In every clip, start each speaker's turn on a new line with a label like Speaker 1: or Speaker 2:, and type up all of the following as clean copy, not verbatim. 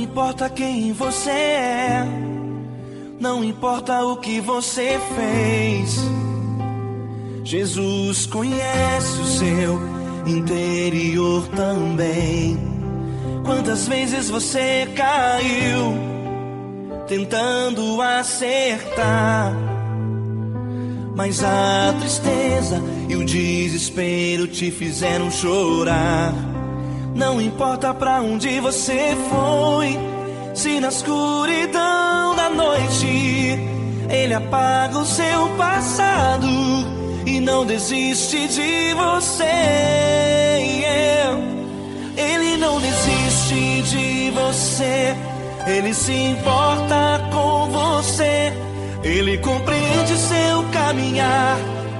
Speaker 1: importa quem você é, não importa o que você fez, Jesus conhece o seu interior também. Quantas vezes você caiu tentando acertar, mas a tristeza e o desespero te fizeram chorar. Não importa pra onde você foi, se na escuridão da noite Ele apaga o seu passado e não desiste de você. Ele não desiste de você, Ele se importa com você, Ele compreende seu caminhar.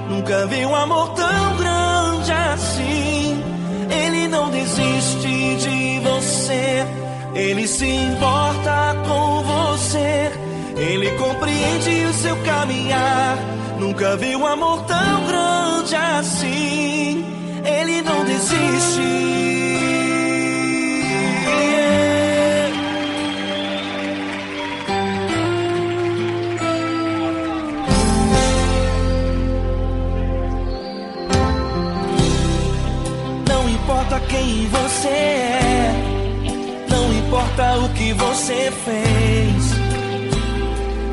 Speaker 1: Nunca vi um amor tão grande assim. Ele não desiste de você, Ele se importa com você, Ele compreende o seu caminhar. Nunca vi um amor tão grande assim. Ele não desiste. Não importa quem você é, não importa o que você fez,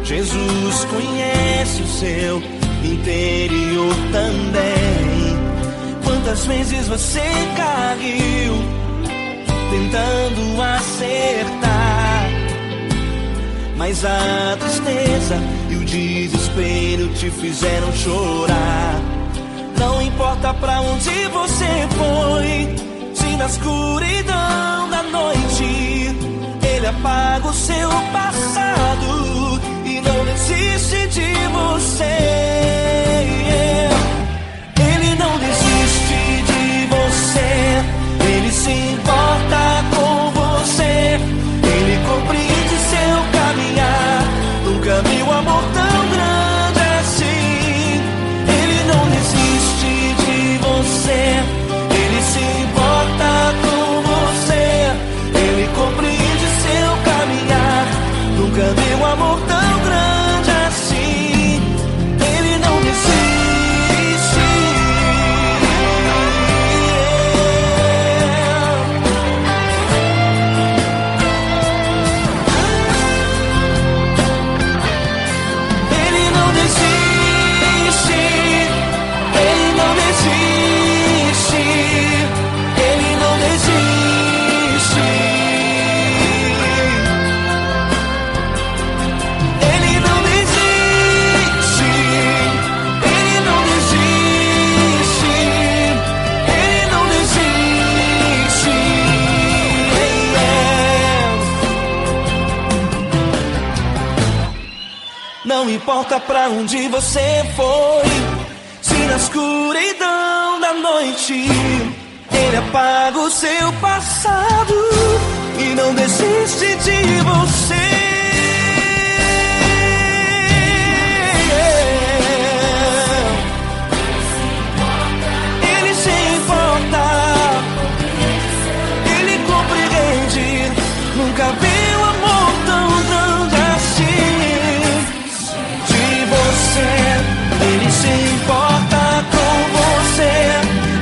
Speaker 1: Jesus conhece o seu interior também. Quantas vezes você caiu tentando acertar, mas a tristeza e o desespero te fizeram chorar. Não importa pra onde você foi, se na escuridão da noite Ele apaga o seu passado e não desiste de você. Ele não desiste de você, Ele se importa com você, Ele compreende seu caminhar. Nunca vi um amor tão grande assim. Ele não desiste de você, Ele se importa com você, Ele compreende seu caminhar. Nunca vi um amor tão grande assim. Ele não desiste. Ele não desiste. Ele não desiste. Ele não desiste. Ele não desiste. Ele não desiste. Ele não desiste. Não importa pra onde você foi, se na escuridão da noite Ele apaga o seu passado e não desiste de você. Ele se importa, Ele compreende. Nunca vi um amor tão grande assim. De você, Ele se importa com você,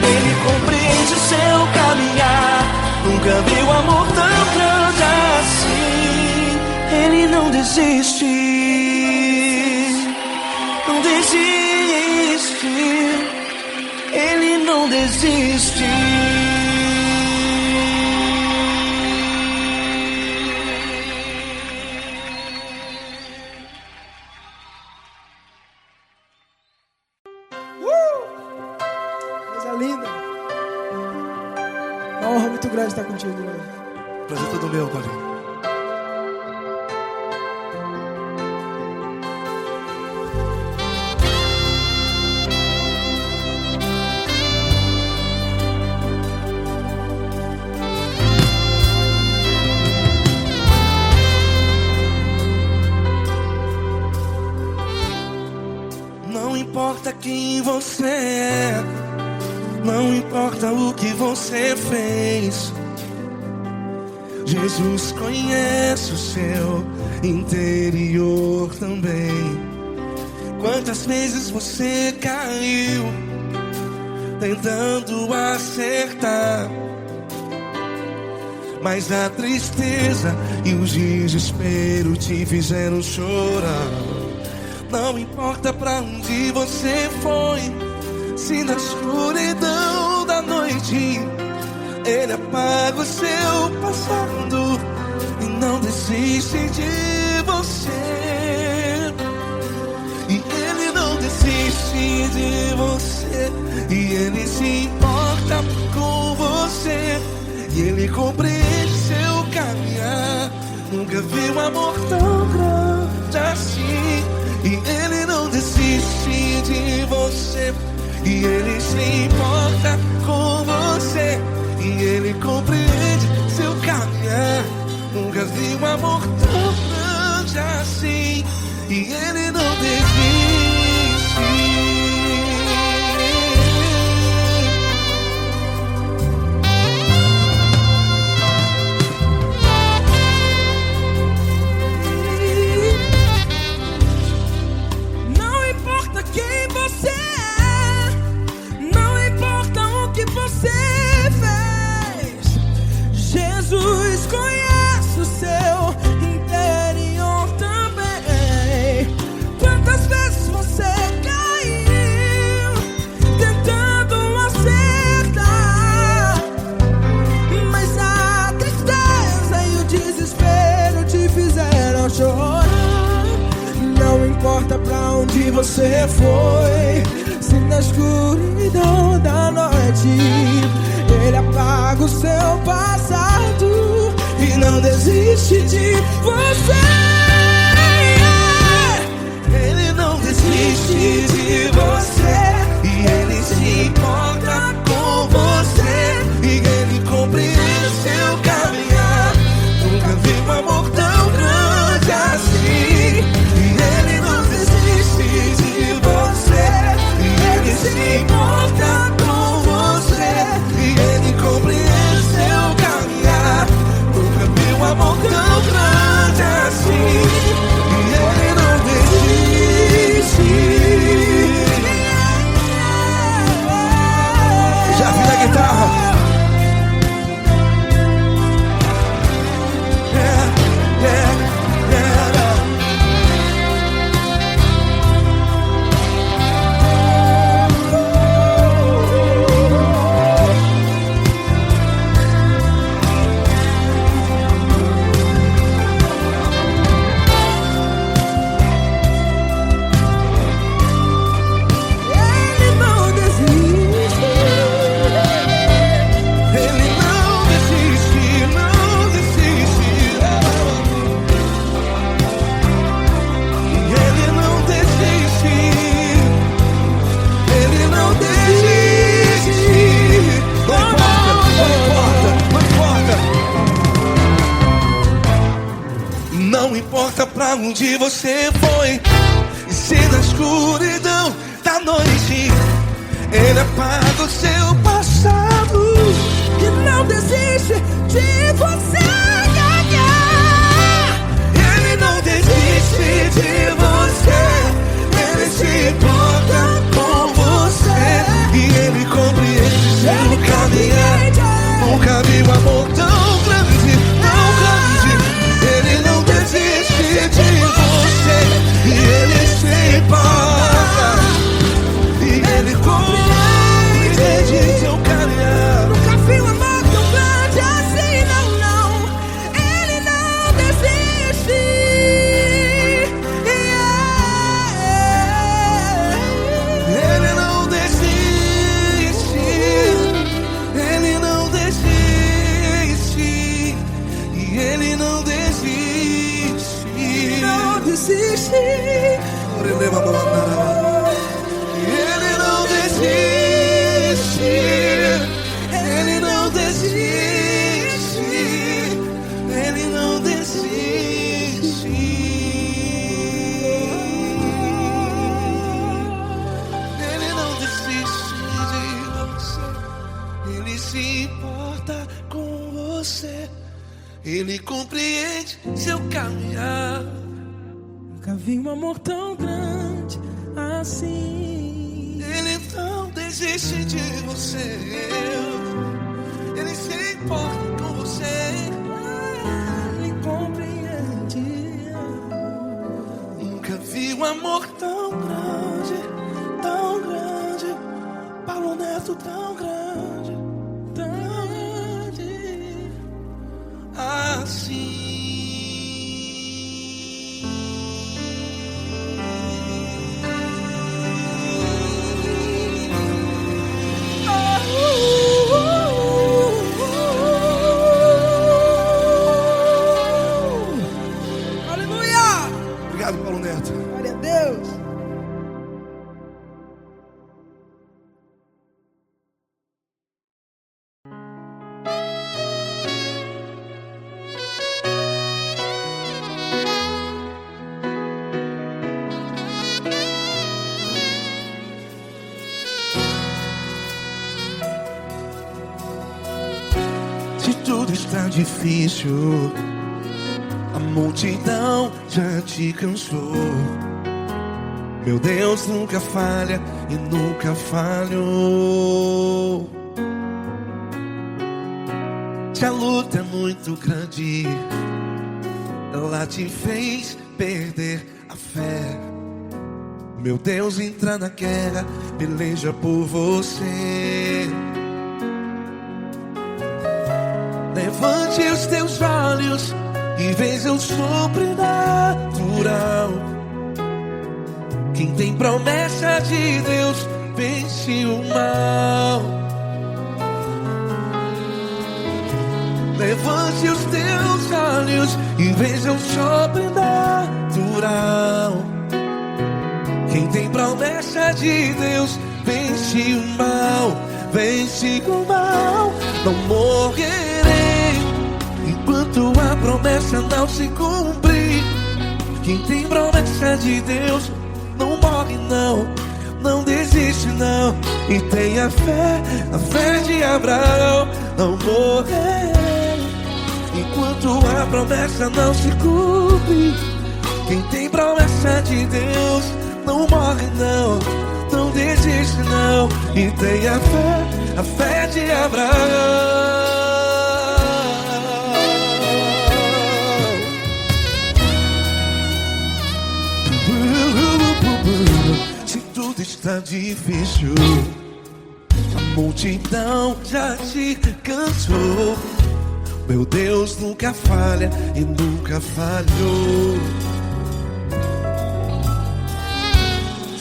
Speaker 1: Ele compreende seu caminhar. Nunca vi um amor tão grande assim. Ele não desiste, não desiste. Ele não desiste.
Speaker 2: Coisa linda. Uma honra muito grande estar contigo, Deus.
Speaker 3: Prazer todo meu, Paulinho.
Speaker 1: Não importa quem você é, não importa o que você fez, Jesus conhece o seu interior também. Quantas vezes você caiu tentando acertar, mas a tristeza e o desespero te fizeram chorar. Não importa pra onde você foi, se na escuridão da noite Ele apaga o seu passado e não desiste de você. E Ele não desiste de você, e Ele se importa com você, e Ele compreende seu caminhar. Nunca vi um amor tão grande assim. E Ele não desiste de você, e Ele se importa com você, e Ele compreende seu caminhar. Nunca vi um amor tão grande assim. E Ele não desiste.
Speaker 4: Não importa quem você é, não importa o que você fez, Jesus conhece o seu interior também. Quantas vezes você caiu tentando acertar, mas a tristeza e o desespero te fizeram chorar. Não importa pra onde você foi, se na escuridão da noite Ele apaga o seu passado e não desiste de você.
Speaker 1: Ele não desiste de você, e Ele se importa com você, e Ele compreende seu caminhar. Nunca vi um amor tão grande assim. E Ele não desiste de você, e Ele se importa com você, e Ele compreende seu caminhar. Nunca vi um amor tão grande assim. E Ele não desiste. Já vi a guitarra.
Speaker 4: Ele não desiste.
Speaker 1: Ele não desiste, não desiste. Ele não desiste. Ele não desiste. Não importa, não importa. Não importa pra onde você foi, e se na escuridão da noite Ele apaga o seu passado
Speaker 4: Que não desiste de você.
Speaker 1: Ele não desiste de você, Ele se importa com você, e Ele compreende seu caminhar. Nunca vi um amor tão grande, tão grande. Ele não desiste de você, e Ele se importa, e Ele compreende seu caminhar.
Speaker 4: Nunca vi um amor tão grande assim, não, não. Ele não desiste.
Speaker 1: Ele não desiste. Ele não desiste. E Ele não desiste.
Speaker 4: Não desiste.
Speaker 1: Ele não desiste. Ele não desiste. Ele não desiste. Ele não desiste de você. Ele se importa com você. Ele
Speaker 4: Nunca vi um amor tão grande assim.
Speaker 1: Ele não desiste de você. Ele se importa com você.
Speaker 4: Ele compreende.
Speaker 1: Nunca vi um amor tão grande, tão grande. Paulo Neto tão grande,
Speaker 4: Tão grande.
Speaker 1: assim.
Speaker 4: Aleluia!
Speaker 3: Obrigado, Paulo Neto.
Speaker 4: Glória a Deus.
Speaker 1: Se tudo está difícil, a multidão já te cansou. Meu Deus nunca falha e nunca falhou. Se a luta é muito grande, ela te fez perder a fé. Meu Deus entra na guerra, peleja por você. Levante os teus olhos e veja o sobrenatural. Quem tem promessa de Deus vence o mal. Levante os teus olhos e veja o sobrenatural. Quem tem promessa de Deus vence o mal. Vence o mal. Não morrerei enquanto a promessa não se cumprir. Quem tem promessa de Deus não morre não, não desiste não. E tenha fé, a fé de Abraão. Não morrerei enquanto a promessa não se cumpre. Quem tem promessa de Deus não morre não, não desiste não. E tenha fé, a fé de Abraão. Se tudo está difícil, a multidão já te cansou. Meu Deus nunca falha e nunca falhou.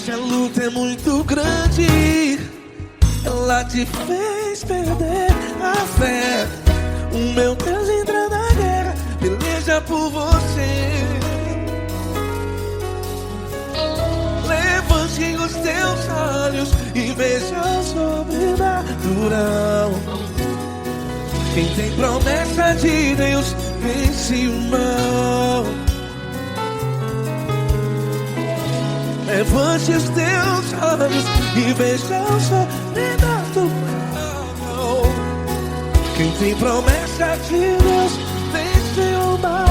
Speaker 1: Se a luta é muito grande, ela te fez perder a fé. O meu Deus entra na guerra, peleja por você. Levante os teus olhos e veja o sobrenatural. Quem tem promessa de Deus vence o mal. Levante os teus olhos e veja o sobrenatural. Quem tem promessa de Deus vence o mal.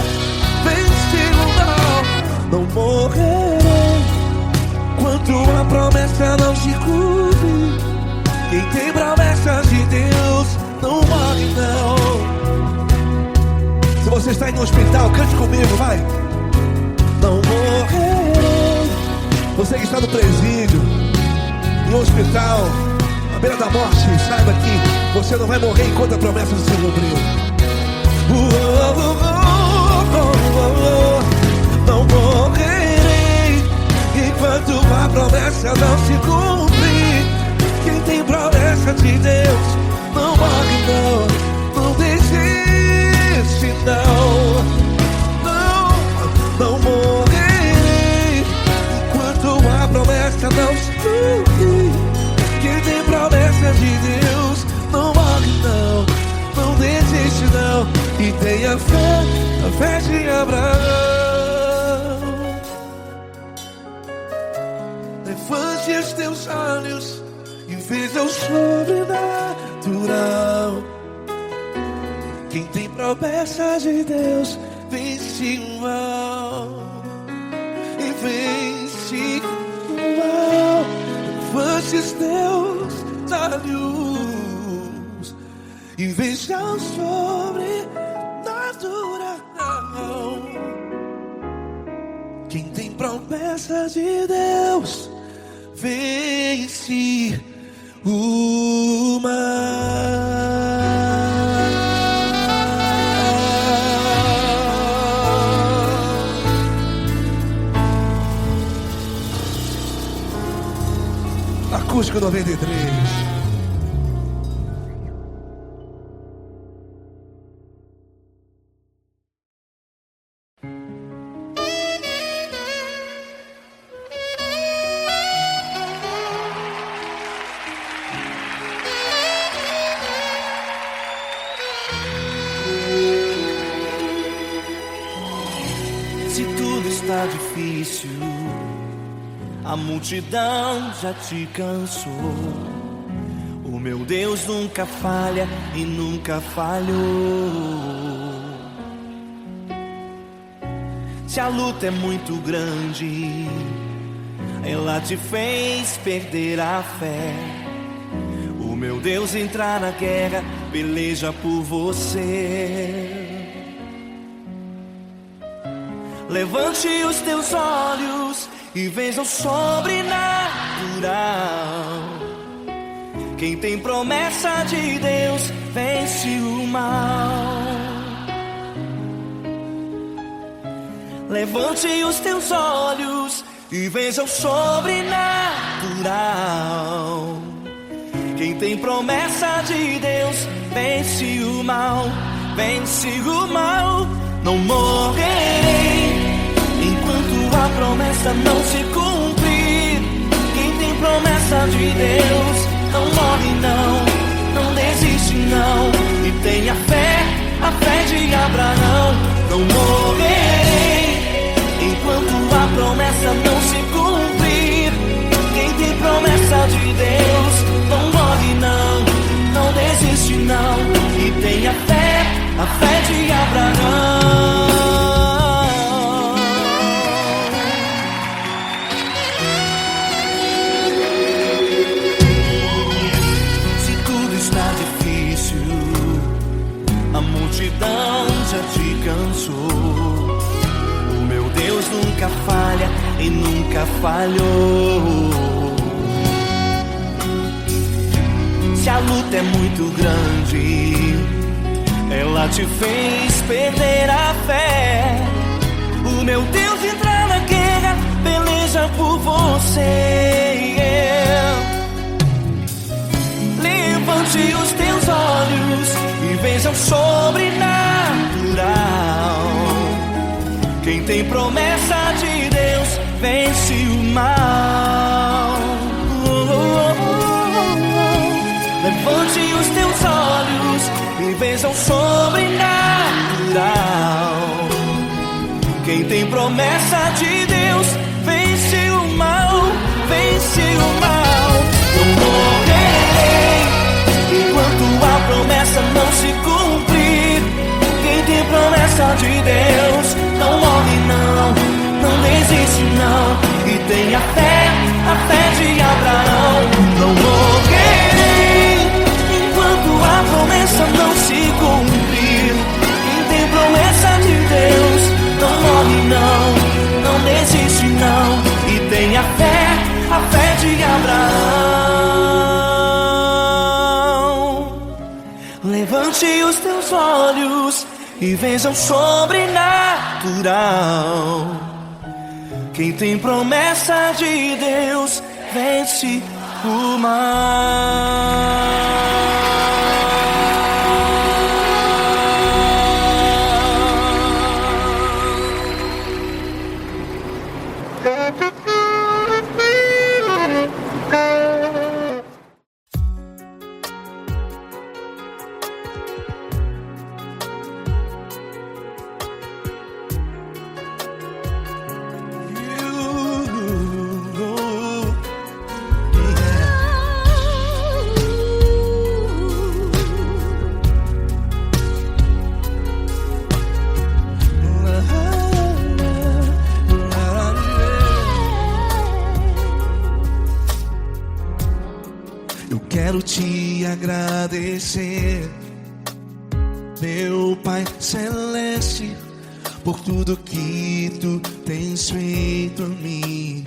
Speaker 1: Vence o mal. Não morrerei enquanto a promessa não se cumpre. Quem tem promessa de Deus não morre não. Se você está aí no hospital, cante comigo, vai. Não morrerei. Você que está no presídio, no hospital, à beira da morte, saiba que você não vai morrer enquanto a promessa não se cumpriu. Não morrerei enquanto a promessa não se cumprir. Quem tem promessa de Deus não morre não, não desiste não. Não morrerei enquanto a promessa não se cumprir. Quem tem promessa de Deus não morre não, não desiste não. E tenha fé, a fé de Abraão. Levante os teus olhos e veja o sobrenatural. Quem tem promessa de Deus vence o mal. E esses teus olhos e veja o sobrenatural. Quem tem promessa de Deus vence o mal. Acústico 93.
Speaker 5: Se tudo está difícil, a multidão já te cansou. O meu Deus nunca falha e nunca falhou. Se a luta é muito grande, ela te fez perder a fé. O meu Deus entra na guerra, peleja por você. Levante os teus olhos e veja o sobrenatural. Quem tem promessa de Deus vence o mal. Levante os teus olhos e veja o sobrenatural. Quem tem promessa de Deus vence o mal. Vence o mal. Não morrerei enquanto a promessa não se cumprir. Quem tem promessa de Deus não morre não desiste não. E tenha fé, a fé de Abraão. Não morrerei enquanto a promessa não se cumprir. Quem tem promessa de Deus não morre não desiste não. E tenha fé, a fé de Abraão. A multidão já te cansou. O meu Deus nunca falha e nunca falhou. Se a luta é muito grande, ela te fez perder a fé. O meu Deus entra na guerra, peleja por você. Levante os teus olhos e veja o sobrenatural. Quem tem promessa de Deus vence o mal. Levante os teus olhos e veja o sobrenatural. Quem tem promessa de Deus vence o mal. Vence o mal. Não morrerei enquanto a promessa não se cumprir. Quem tem promessa de Deus não morre não desiste não. E tenha fé, a fé de Abraão. Não morrerei enquanto a promessa não se cumprir. Quem tem promessa de Deus não morre não desiste não. E tenha fé, a fé de Abraão. Levante os teus olhos e veja o sobrenatural. Quem tem promessa de Deus vence o mal.
Speaker 1: quero te agradecer, meu Pai Celeste, por tudo que tu tens feito a mim.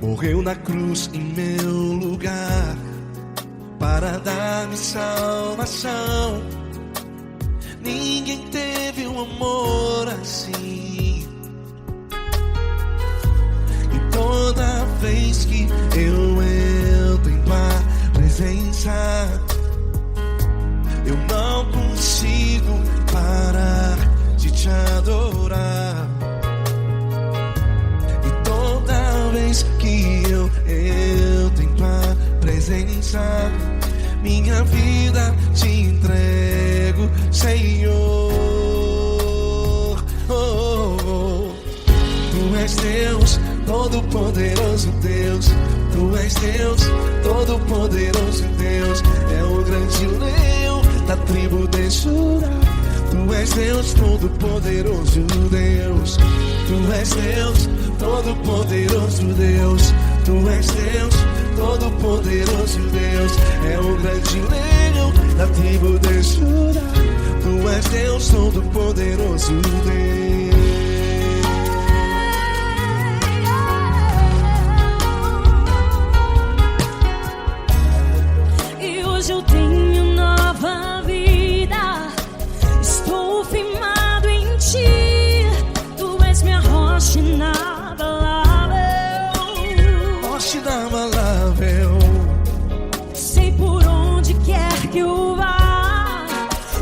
Speaker 1: Morreu na cruz em meu lugar para dar-me salvação. Ninguém teve um amor assim. E toda vez que eu entro em tua presença, eu não consigo parar de te adorar. E toda vez que eu entro em tua presença, minha vida te entrego, Senhor. Tu és Deus, Todo-Poderoso Deus. Tu és Deus, Todo-Poderoso Deus. É o grande leão da tribo de Judá. Tu és Deus, Todo-Poderoso Deus. Tu és Deus, Todo-Poderoso Deus. Tu és Deus, Todo-Poderoso Deus. É o grande leão da tribo de Judá. Tu és Deus, Todo-Poderoso Deus.
Speaker 6: E hoje eu tenho nova vida. Estou firmado em ti. Tu és minha rocha inabalável.
Speaker 1: Rocha inabalável.
Speaker 6: Sei por onde quer que eu vá,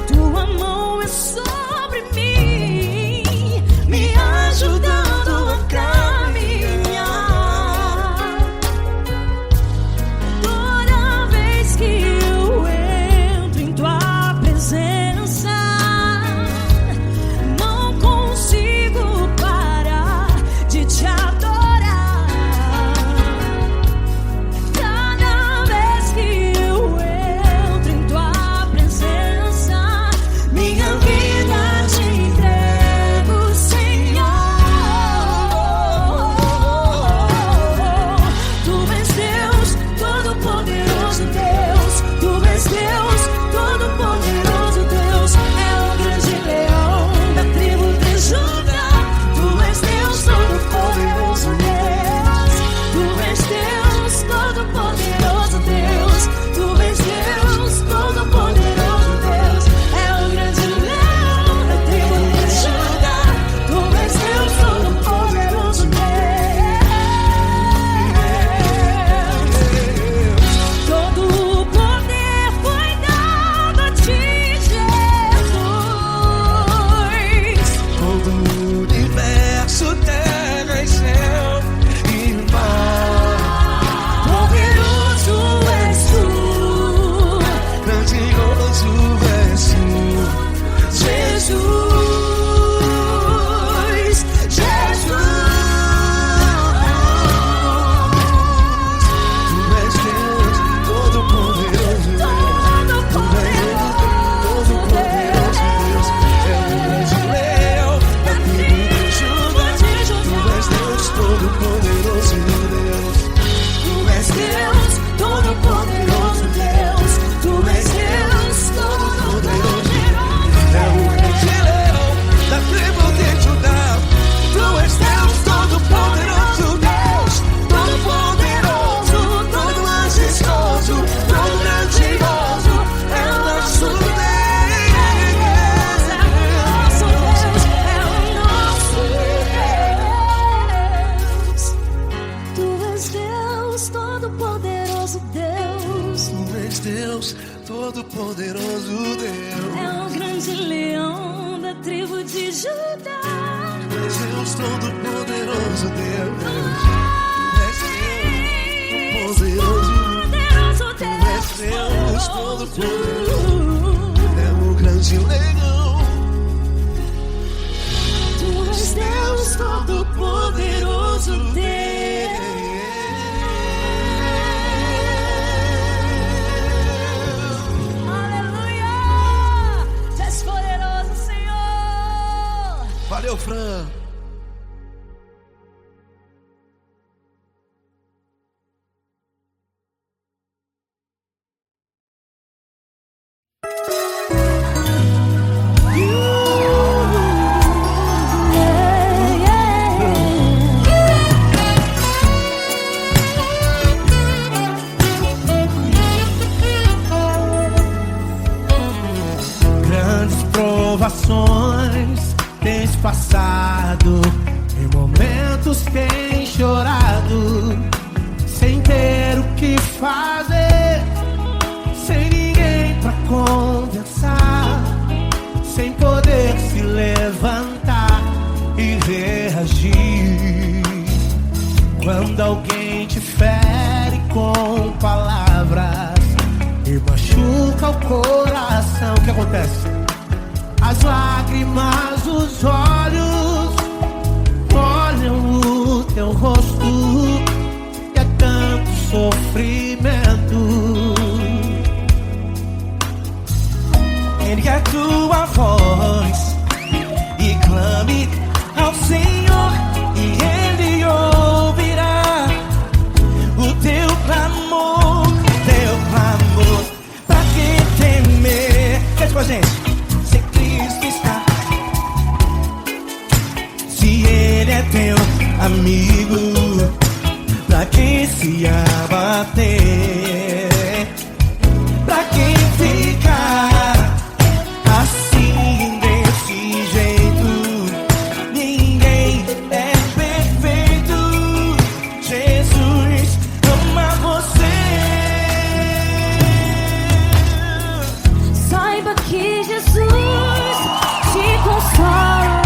Speaker 6: tua mão é sobre mim, me ajudando a caminhar. Toda vez que eu entro em tua presença, não consigo parar de te adorar. Cada vez que eu entro em tua presença, minha vida te entrego, Senhor. Tu és Deus, Todo-Poderoso Deus. Tu és Deus, Todo-Poderoso Deus. É o grande leão da tribo de Judá. Tu és Deus, Todo-Poderoso Deus. Tu és Deus, Todo-Poderoso Deus. Tu és Deus, Todo-Poderoso Deus. É o grande leão da tribo de Judá. Tu és Deus, Todo-Poderoso Deus. Todo o poder foi dado a ti, Jesus.
Speaker 1: Todo o universo, terra e céu e mar.
Speaker 6: Poderoso és tu,
Speaker 1: Grandioso és tu,
Speaker 6: Jesus, Jesus.
Speaker 1: Tu és Deus, Todo-Poderoso Deus. Tu és Deus, Todo-Poderoso Deus. É o grande leão da tribo de Judá. Tu és Deus, Todo-Poderoso Deus.
Speaker 6: Tu és Deus, Todo-Poderoso Deus. Tu és Deus, Todo-Poderoso.
Speaker 1: É o grande leão da tribo de Judá. Tu és Deus, Todo-Poderoso Deus. Todo-Poderoso, todo majestoso, todo grandioso. É o nosso Deus.
Speaker 6: É o nosso Deus, é o nosso Deus. Tu és Deus, Todo-Poderoso Deus.
Speaker 1: Tu és Deus, Todo-Poderoso Deus.
Speaker 6: É o grande leão da tribo de Judá.
Speaker 1: Tu és Deus, Todo-Poderoso Deus. Tu és Deus, Todo-Poderoso.
Speaker 6: Poderoso
Speaker 1: Tu és Deus,
Speaker 6: Deus.
Speaker 1: Todo-Poderoso. É o grande leão.
Speaker 6: Tu és Deus, Todo-Poderoso Deus. Aleluia! Tu és poderoso, Senhor.
Speaker 1: Valeu, Fran. Se ele é teu amigo, pra que se abater? Pra que ficar assim desse jeito? Ninguém é perfeito. Jesus ama você.
Speaker 6: Saiba que Jesus te consola.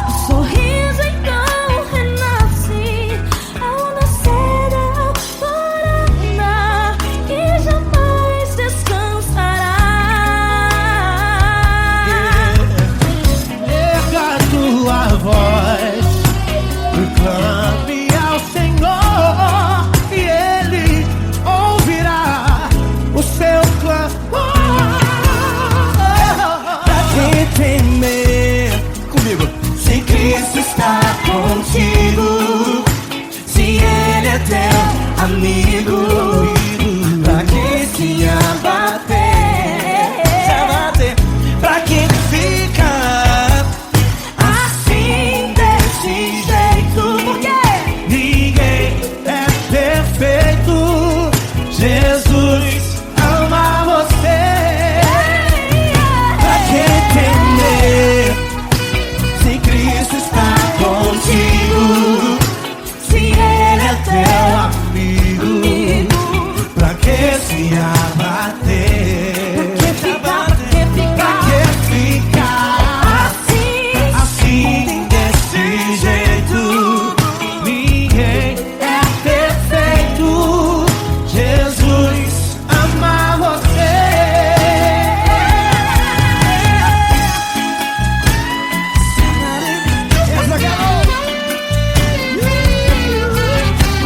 Speaker 6: O sorriso então renasce ao nascer da alvorada e jamais descansará.
Speaker 1: Erga tua voz, clame ao Senhor e Ele ouvirá o seu clamor. Pra que temer? Comigo. Se Cristo está contigo, se Ele é teu amigo, pra que se abater? Se abater, pra que ficar assim desse jeito? Porque ninguém é perfeito. Jesus ama você. Pra que temer? Se Cristo está contigo, se Ele é teu amigo, pra que se abater? Pra que ficar assim desse jeito? Ninguém é perfeito. Jesus ama você.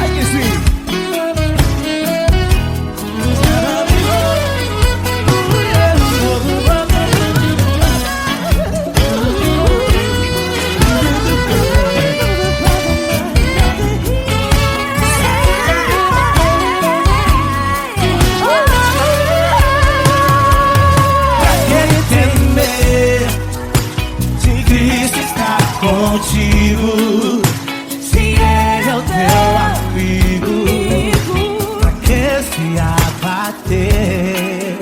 Speaker 1: Ai que sim. Pra que temer? Se Cristo está contigo, se Ele é o teu amigo, pra que se abater?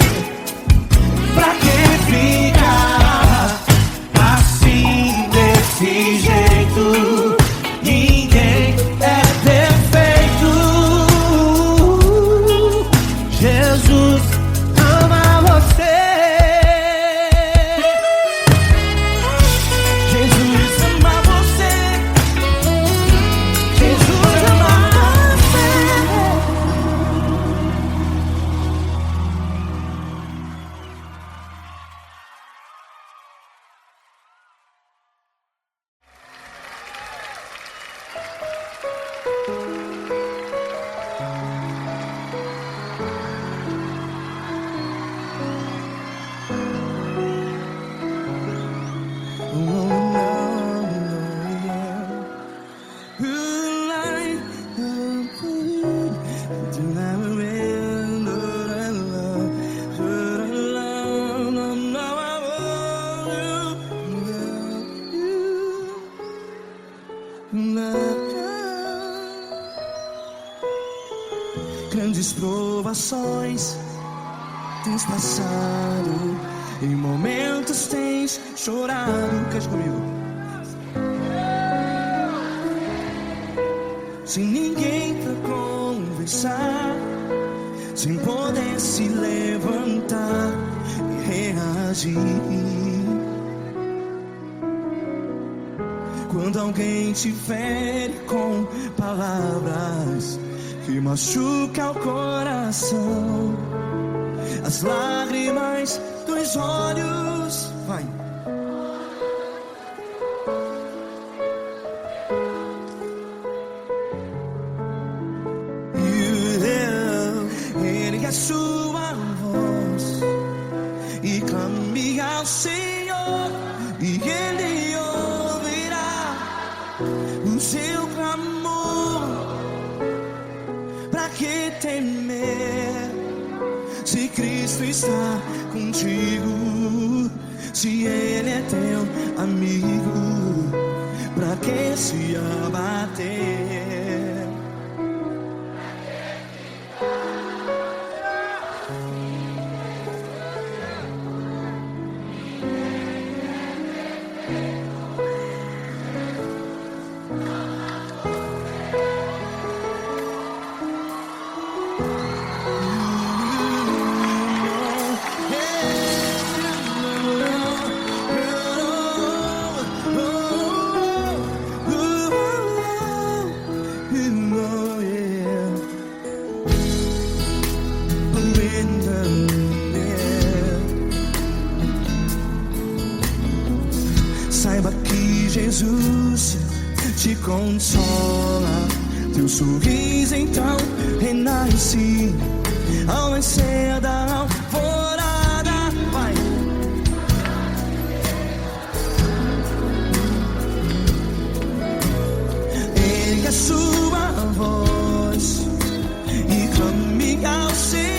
Speaker 1: Pra que ficar assim desse jeito? Ninguém é perfeito. Jesus ama você. Jesus ama você. Jesus ama você. Grandes provações tens passado, em momentos tens chorado. Cante comigo. Sem ninguém pra conversar, sem poder se levantar e reagir. Quando alguém te fere com palavras que machuca o coração, as lágrimas dos olhos, vai. Ele é sua voz e clame ao Senhor e Ele ouvirá o seu clamor. Pra que temer? Se Cristo está contigo, se Ele é teu amigo, pra que se abater. Saiba que Jesus te consola, teu sorriso então renasce ao nascer da alvorada. Vai. Ergue a sua voz e clame ao Senhor.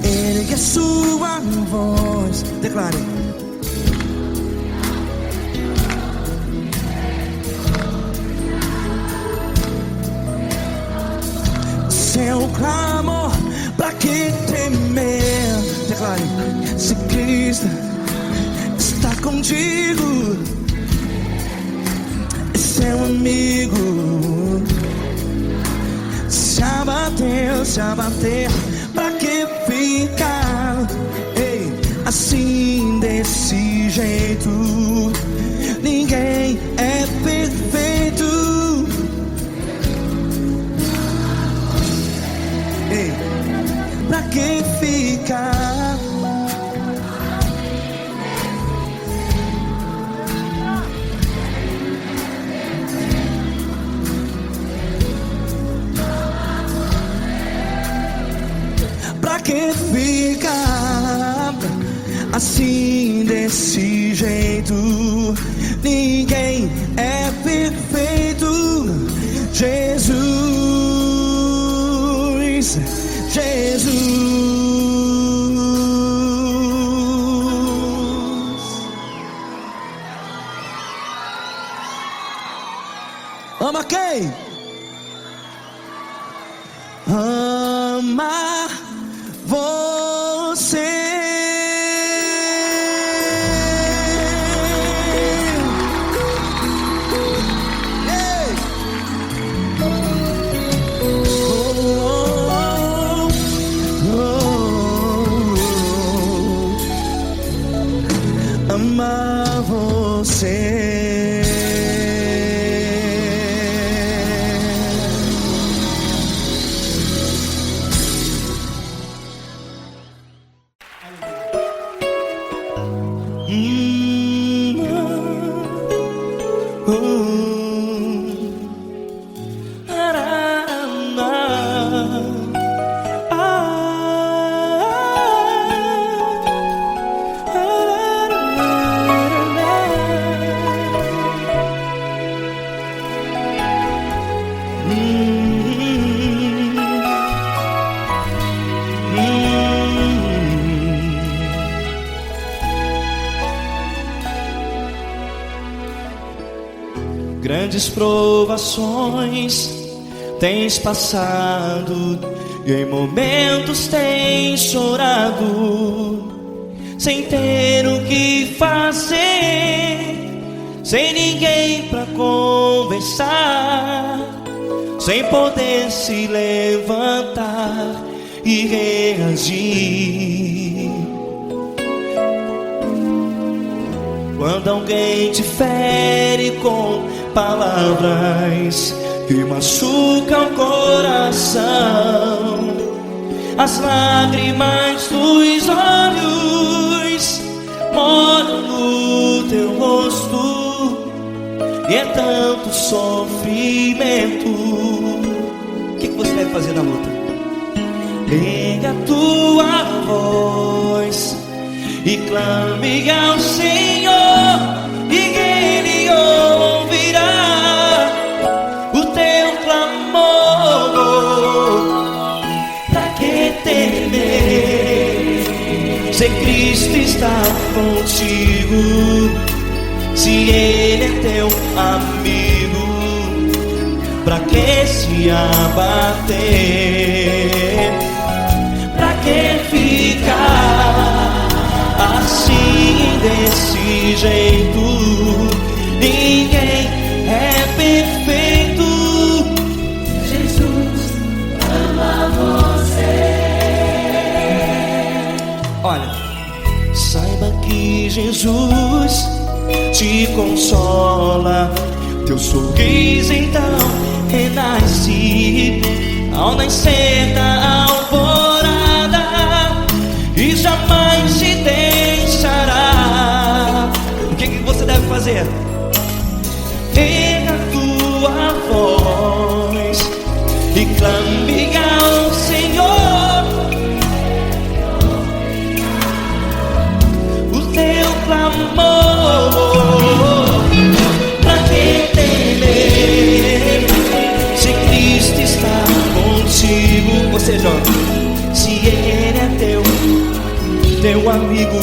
Speaker 1: Ergue a sua voz, declare. Seu clamor, pra que temer? Declare. Se Cristo está contigo, é seu amigo. Se abater, pra que ficar, ei, assim desse jeito? Ninguém é perfeito. Ei, pra que ficar? Pra que ficar assim desse jeito? Ninguém é perfeito. Jesus, Jesus. Ama quem? Ama você. Ama você. grandes provações tens passado, e em momentos tens chorado, sem ter o que fazer, sem ninguém pra conversar, sem poder se levantar e reagir. Quando alguém te fere com palavras que machucam o coração, as lágrimas dos olhos molham no teu rosto, e é tanto sofrimento. O que você deve fazer na luta? Pega a tua voz e clame ao Senhor, e Ele ouvirá o teu clamor. Pra que temer, se Cristo está contigo, se Ele é teu amigo? Pra que se abater? Pra que ficar assim, desse jeito? Ninguém é perfeito.
Speaker 6: Jesus ama você.
Speaker 1: Olha, saiba que Jesus te consola, teu sorriso então renasce ao nascer da alvorada, e jamais te deixará. O que você deve fazer? Erga a tua voz e clame ao Senhor, o teu clamor. Pra que temer, se Cristo está contigo? Ou seja, se Ele é teu amigo,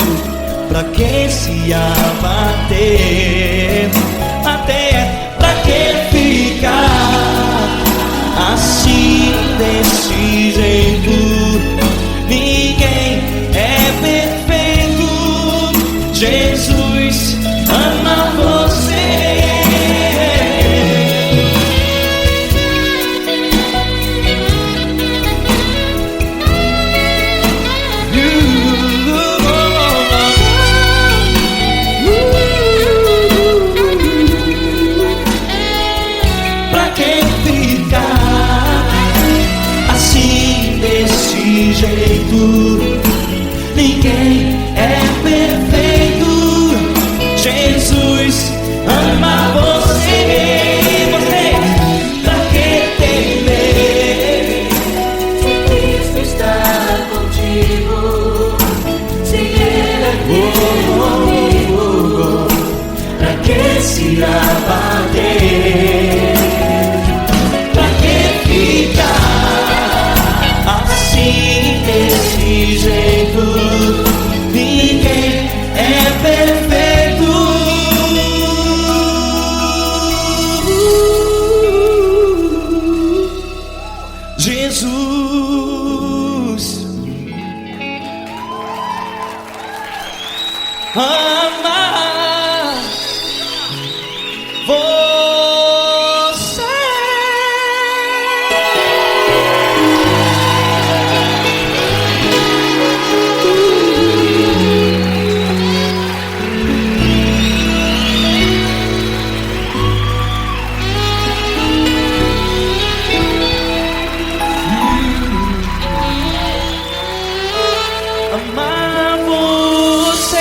Speaker 1: pra que se abater? Até pra que ficar assim, desse jeito? Ninguém é perfeito. Jesus ama você. Jeito, ninguém é perfeito. Jesus ama você. Pra que temer,
Speaker 6: se Cristo está contigo, se Ele é teu amigo?
Speaker 1: pra que se abater? Pra que ficar assim, desse jeito? Ninguém é perfeito. Jesus ama você. Amar você.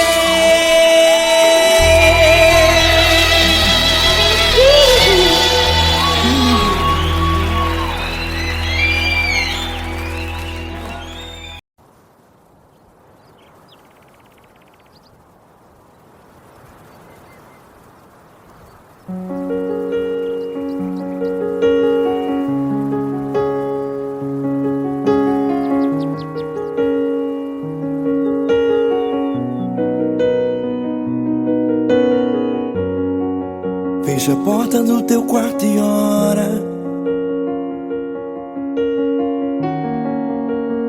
Speaker 5: Fecha a porta do teu quarto e ora.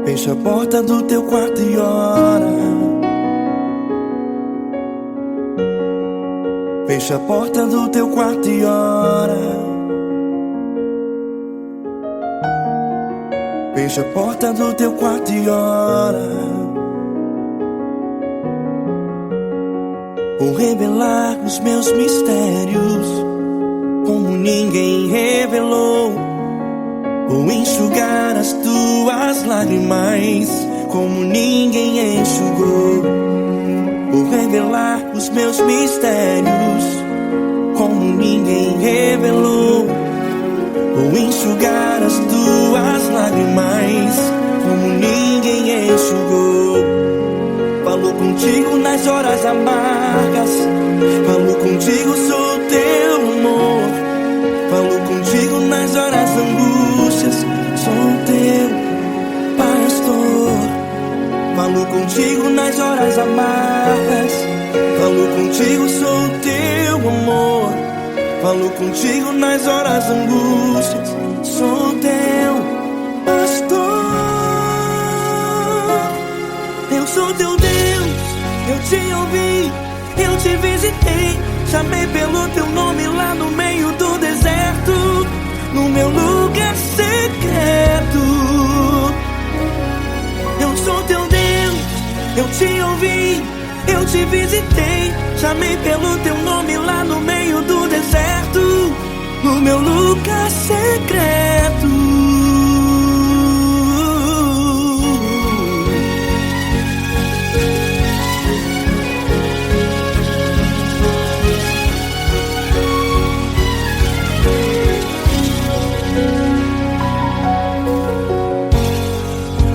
Speaker 5: Fecha a porta do teu quarto e ora. Fecha a porta do teu quarto e ora. Fecha a porta do teu quarto e ora. Vou revelar os meus mistérios como ninguém revelou. Vou enxugar as tuas lágrimas como ninguém enxugou. Vou revelar os meus mistérios como ninguém revelou. Vou enxugar as tuas lágrimas como ninguém enxugou. Falo contigo nas horas amargas, falo contigo, sou teu amor. Falo contigo nas horas angústias, sou teu pastor. Falo contigo nas horas amargas, falo contigo, sou teu amor. Falo contigo nas horas angústias, sou teu pastor. Eu sou teu Deus, eu te ouvi, eu te visitei. Chamei pelo teu nome lá no meio do deserto, no meu lugar secreto. Eu sou teu Deus, eu te ouvi, eu te visitei. Chamei pelo teu nome lá no meio do deserto, no meu lugar secreto.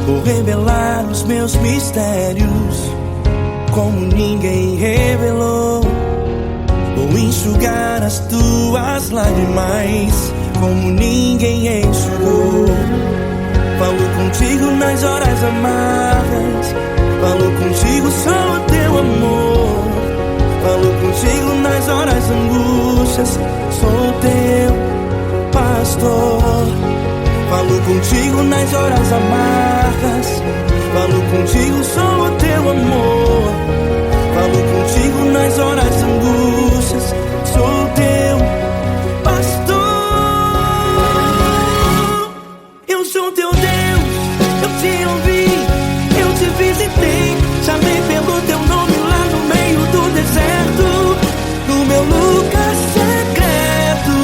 Speaker 5: Vou revelar os meus mistérios como ninguém revelou. Vou enxugar as tuas lágrimas como ninguém enxugou. Falo contigo nas horas amargas, falo contigo, sou teu amor. Falo contigo nas horas angústias, sou teu pastor. Falo contigo nas horas amargas, falo contigo, sou teu amor. Falo contigo nas horas angústias, sou teu pastor. Eu sou teu Deus, eu te ouvi, eu te visitei. Chamei pelo teu nome lá no meio do deserto, no meu lugar secreto.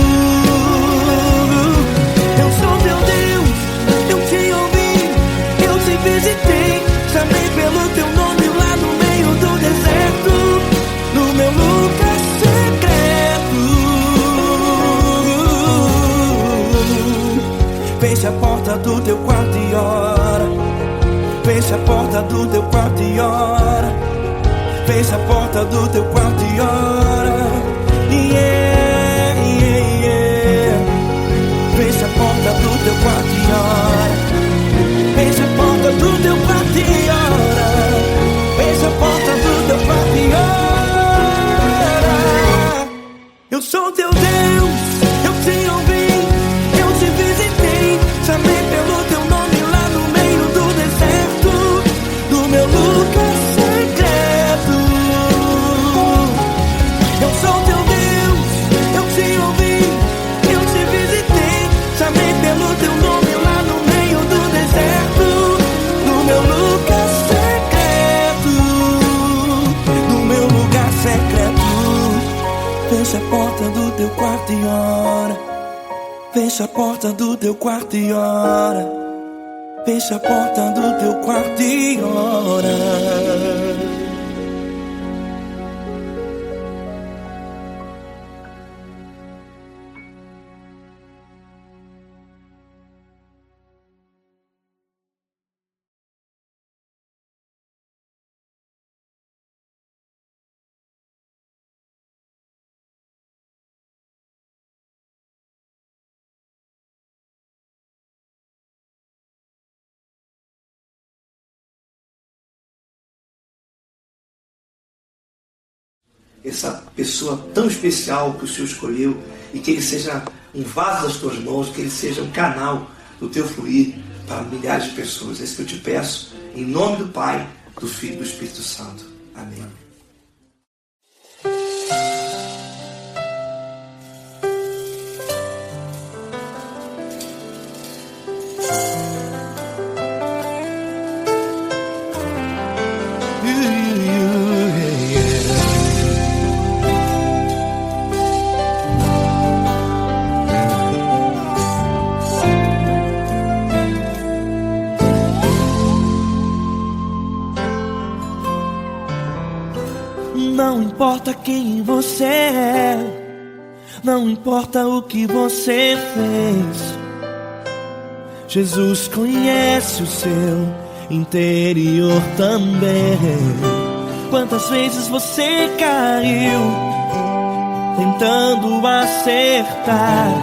Speaker 5: Eu sou teu Deus, eu te ouvi, eu te visitei. Chamei pelo teu nome lá no meio do deserto, no meu lugar secreto. Fecha a porta do teu quarto e ora. Fecha a porta do teu quarto e ora. Fecha a porta do teu quarto e ora. Yeah, yeah, yeah. Fecha a porta do teu quarto e ora. Fecha a porta do teu quarto e ora. Fecha a porta do teu quarto e ora. Eu sou teu Deus, eu te ouvi, eu te visitei. Chamei pelo teu nome lá no meio do deserto, no meu lugar secreto. Eu sou teu Deus, eu te ouvi, eu te visitei. Chamei pelo teu nome lá no meio do deserto, no meu lugar secreto, no meu lugar secreto. Fecha a porta do teu quarto e ora. Fecha a porta do teu quarto e ora. Fecha a porta do teu quarto e ora.
Speaker 3: essa pessoa tão especial que o Senhor escolheu, e que ele seja um vaso das tuas mãos, que ele seja um canal do teu fluir para milhares de pessoas. É isso que eu te peço, em nome do Pai, do Filho e do Espírito Santo. Amém.
Speaker 1: Não importa quem você é, não importa o que você fez, Jesus conhece o seu interior também. Quantas vezes você caiu tentando acertar,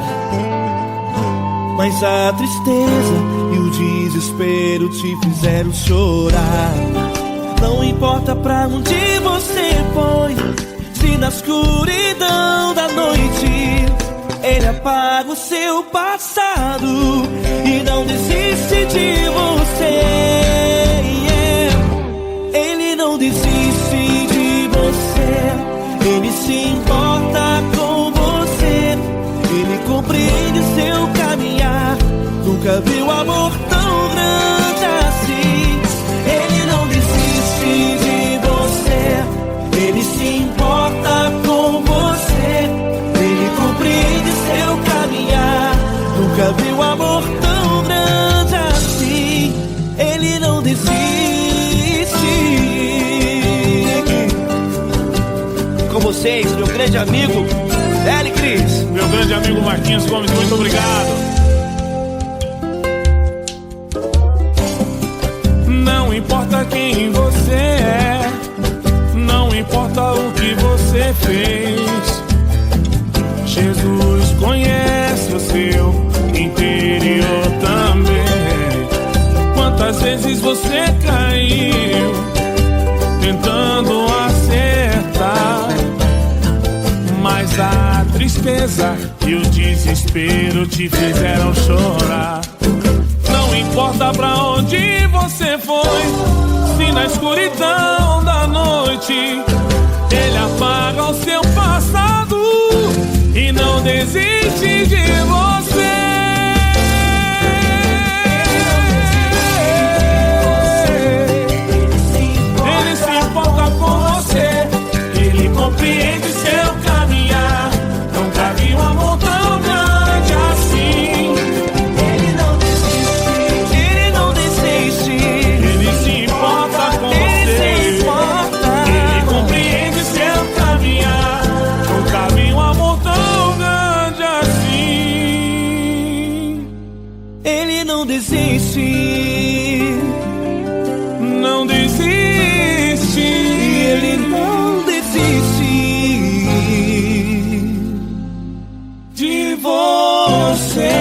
Speaker 1: mas a tristeza e o desespero te fizeram chorar. Não importa pra onde você foi, se na escuridão da noite Ele apaga o seu passado e não desiste de você. Ele não desiste de você, Ele se importa com você, Ele compreende seu caminhar. Nunca viu amor tão grande assim. Ele não desiste de você, Ele se importa com você, Ele compreende seu caminhar. Nunca viu amor tão grande assim. Ele não desiste. Com vocês, meu grande amigo L. Cris,
Speaker 7: meu grande amigo Marquinhos Gomes, muito obrigado. Não importa quem você é, não importa o que você fez, Jesus conhece o seu interior também. Quantas vezes você caiu tentando acertar, mas a tristeza e o desespero te fizeram chorar. Não importa pra onde você foi, se na escuridão da noite Ele apaga o seu passado e não desiste de você. Ele se importa com você, Ele compreende seu caminhar. Nunca vi um amor tão grande assim.
Speaker 1: Não desiste,
Speaker 7: não desiste,
Speaker 1: Ele não desiste de você.